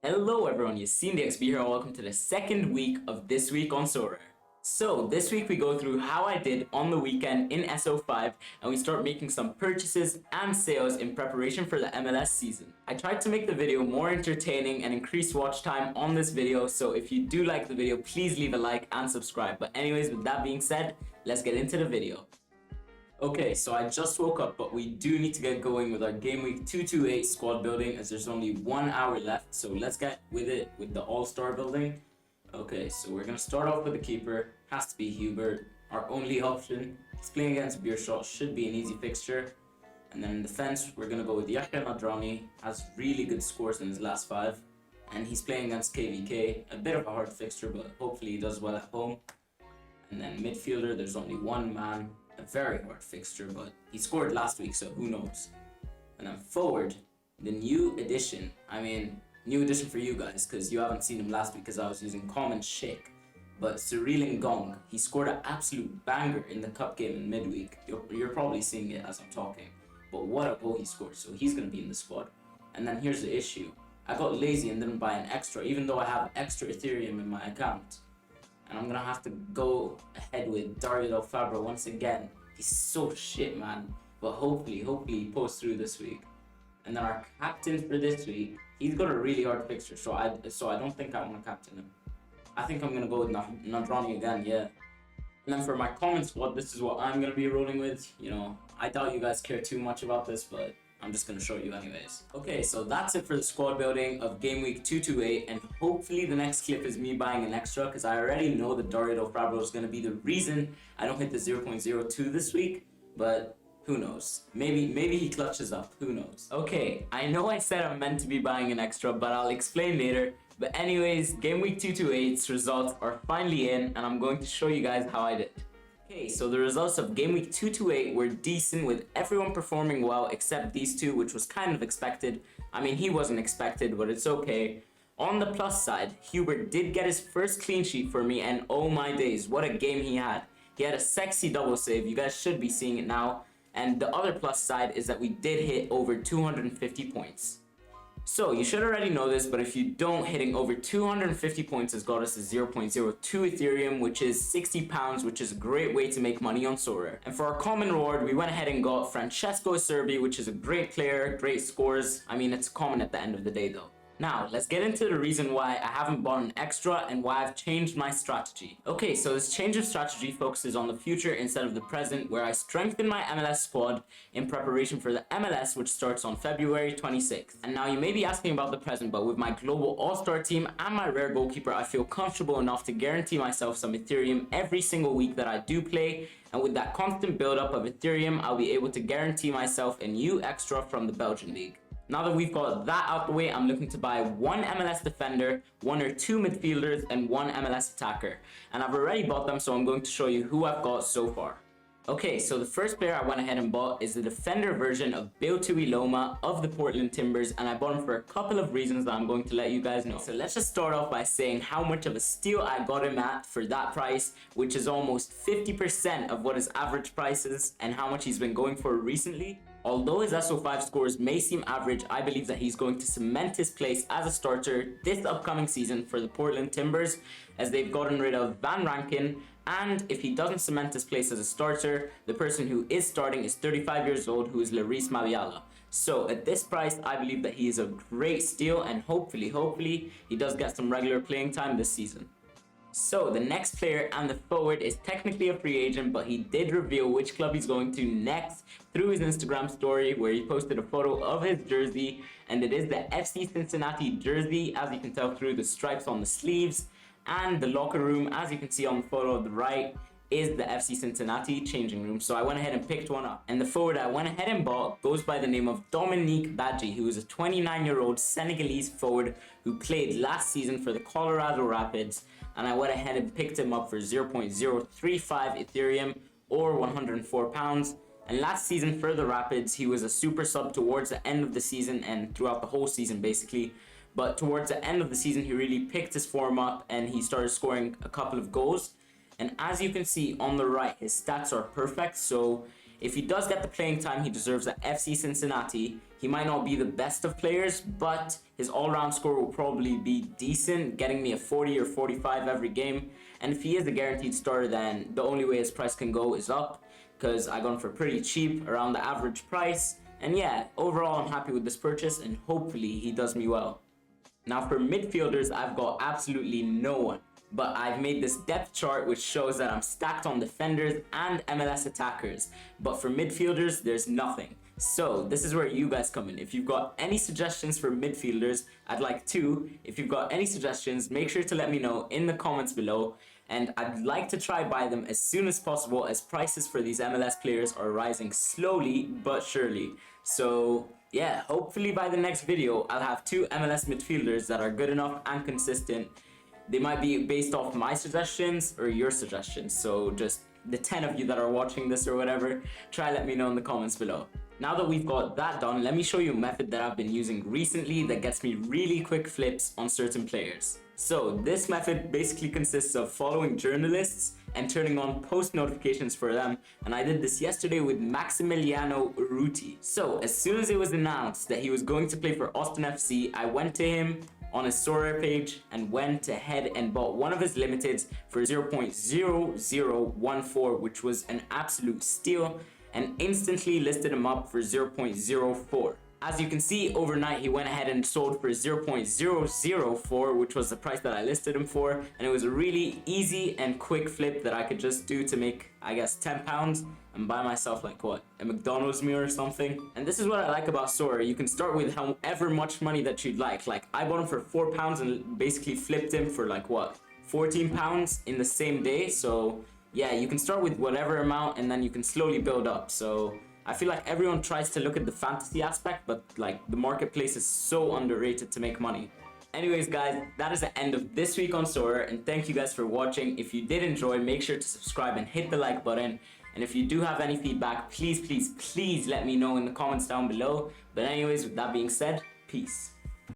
Hello everyone, you've seen the XP here and welcome to the second week of This Week on Sorare. So this week we go through how I did on the weekend in SO5 and we start making some purchases and sales in preparation for the MLS season. I tried to make the video more entertaining and increase watch time on this video, so if you do like the video please leave a like and subscribe. But anyways, with that being said, let's get into the video. Okay, so I just woke up, but we do need to get going with our game week 228 squad building as there's only 1 hour left. So let's get with it with the all-star building. Okay, so we're gonna start off with the keeper. Has to be Hubert, our only option. He's playing against Beershot, should be an easy fixture. And then in defense, we're gonna go with Yahya Nadrani. Has really good scores in his last 5. And he's playing against KVK, a bit of a hard fixture, but hopefully he does well at home. And then midfielder, there's only 1 man. A very hard fixture, but he scored last week, so who knows. And then forward, the new addition. New addition for you guys, because you haven't seen him last week because I was using common shake. But Cyril Ngong, he scored an absolute banger in the cup game in midweek. You're probably seeing it as I'm talking. But what a goal he scored, so he's going to be in the squad. And then here's the issue. I got lazy and didn't buy an extra, even though I have extra Ethereum in my account. And I'm gonna have to go ahead with Dario Fabro once again. He's so shit, man. But hopefully he pulls through this week. And then our captain for this week, he's got a really hard fixture, so I don't think I'm gonna captain him. I think I'm gonna go with Nadrani again, yeah. And then for my common squad, this is what I'm gonna be rolling with. You know, I doubt you guys care too much about this, but I'm just gonna show you anyways. Okay, so that's it for the squad building of game week 228, and hopefully the next clip is me buying an extra, because I already know that Dario Fabro is gonna be the reason I don't hit the 0.02 this week, but who knows? Maybe he clutches up, who knows? Okay, I know I said I'm meant to be buying an extra, but I'll explain later. But anyways, game week 228's results are finally in, and I'm going to show you guys how I did. Okay, so the results of game week 228 were decent, with everyone performing well except these two, which was kind of expected. He wasn't expected, but it's okay. On the plus side, Hubert did get his first clean sheet for me, and oh my days, what a game he had. He had a sexy double save, you guys should be seeing it now. And the other plus side is that we did hit over 250 points. So you should already know this, but if you don't, hitting over 250 points has got us to 0.02 Ethereum, which is £60, which is a great way to make money on Sorare. And for our common reward, we went ahead and got Francesco Acerbi, which is a great player, great scores. It's common at the end of the day though. Now, let's get into the reason why I haven't bought an extra and why I've changed my strategy. Okay, so this change of strategy focuses on the future instead of the present, where I strengthen my MLS squad in preparation for the MLS, which starts on February 26th. And now you may be asking about the present, but with my global all-star team and my rare goalkeeper, I feel comfortable enough to guarantee myself some Ethereum every single week that I do play. And with that constant build-up of Ethereum, I'll be able to guarantee myself a new extra from the Belgian League. Now that we've got that out the way, I'm looking to buy 1 MLS defender, 1 or 2 midfielders, and 1 MLS attacker. And I've already bought them, so I'm going to show you who I've got so far. Okay, so the first player I went ahead and bought is the defender version of Biltui Loma of the Portland Timbers, and I bought him for a couple of reasons that I'm going to let you guys know. So let's just start off by saying how much of a steal I got him at for that price, which is almost 50% of what his average price is and how much he's been going for recently. Although his SO5 scores may seem average, I believe that he's going to cement his place as a starter this upcoming season for the Portland Timbers, as they've gotten rid of Van Rankin. And if he doesn't cement his place as a starter, the person who is starting is 35 years old, who is Laris Mabiala. So at this price, I believe that he is a great steal, and hopefully he does get some regular playing time this season. So the next player and the forward is technically a free agent, but he did reveal which club he's going to next through his Instagram story, where he posted a photo of his jersey, and it is the FC Cincinnati jersey, as you can tell through the stripes on the sleeves. And the locker room, as you can see on the photo on the right, is the FC Cincinnati changing room. So I went ahead and picked one up. And the forward I went ahead and bought goes by the name of Dominique Badji, who is a 29-year-old Senegalese forward who played last season for the Colorado Rapids. And I went ahead and picked him up for 0.035 Ethereum or £104. And last season for the Rapids, he was a super sub towards the end of the season and throughout the whole season basically. But towards the end of the season, he really picked his form up and he started scoring a couple of goals. And as you can see on the right, his stats are perfect. So if he does get the playing time he deserves at FC Cincinnati, He might not be the best of players, but his all-round score will probably be decent, getting me a 40 or 45 every game. And if he is a guaranteed starter, then the only way his price can go is up, because I got him for pretty cheap, around the average price. And yeah, overall I'm happy with this purchase, and hopefully he does me well. Now for midfielders, I've got absolutely no one, but I've made this depth chart which shows that I'm stacked on defenders and MLS attackers. But for midfielders, there's nothing. So this is where you guys come in. If you've got any suggestions for midfielders, I'd like to. If you've got any suggestions, make sure to let me know in the comments below. And I'd like to try buy them as soon as possible, as prices for these MLS players are rising slowly but surely. So yeah, hopefully by the next video, I'll have 2 MLS midfielders that are good enough and consistent. They might be based off my suggestions or your suggestions. So just the 10 of you that are watching this or whatever, try let me know in the comments below. Now that we've got that done, let me show you a method that I've been using recently that gets me really quick flips on certain players. So this method basically consists of following journalists and turning on post notifications for them, and I did this yesterday with Maximiliano Urruti. So as soon as it was announced that he was going to play for Austin FC, I went to him on his Sorare page and went ahead and bought one of his limiteds for 0.0014, which was an absolute steal, and instantly listed him up for 0.04. As you can see, overnight he went ahead and sold for 0.004, which was the price that I listed him for, and it was a really easy and quick flip that I could just do to make, I guess, £10 and buy myself like what, a McDonald's meal or something. And this is what I like about Sorare. You can start with however much money that you'd like. Like I bought him for £4 and basically flipped him for like what, £14 in the same day. So yeah, you can start with whatever amount and then you can slowly build up. So I feel like everyone tries to look at the fantasy aspect, but like the marketplace is so underrated to make money. Anyways guys, that is the end of this week on Sorare, and thank you guys for watching. If you did enjoy, make sure to subscribe and hit the like button. And if you do have any feedback, please let me know in the comments down below. But anyways, with that being said, peace.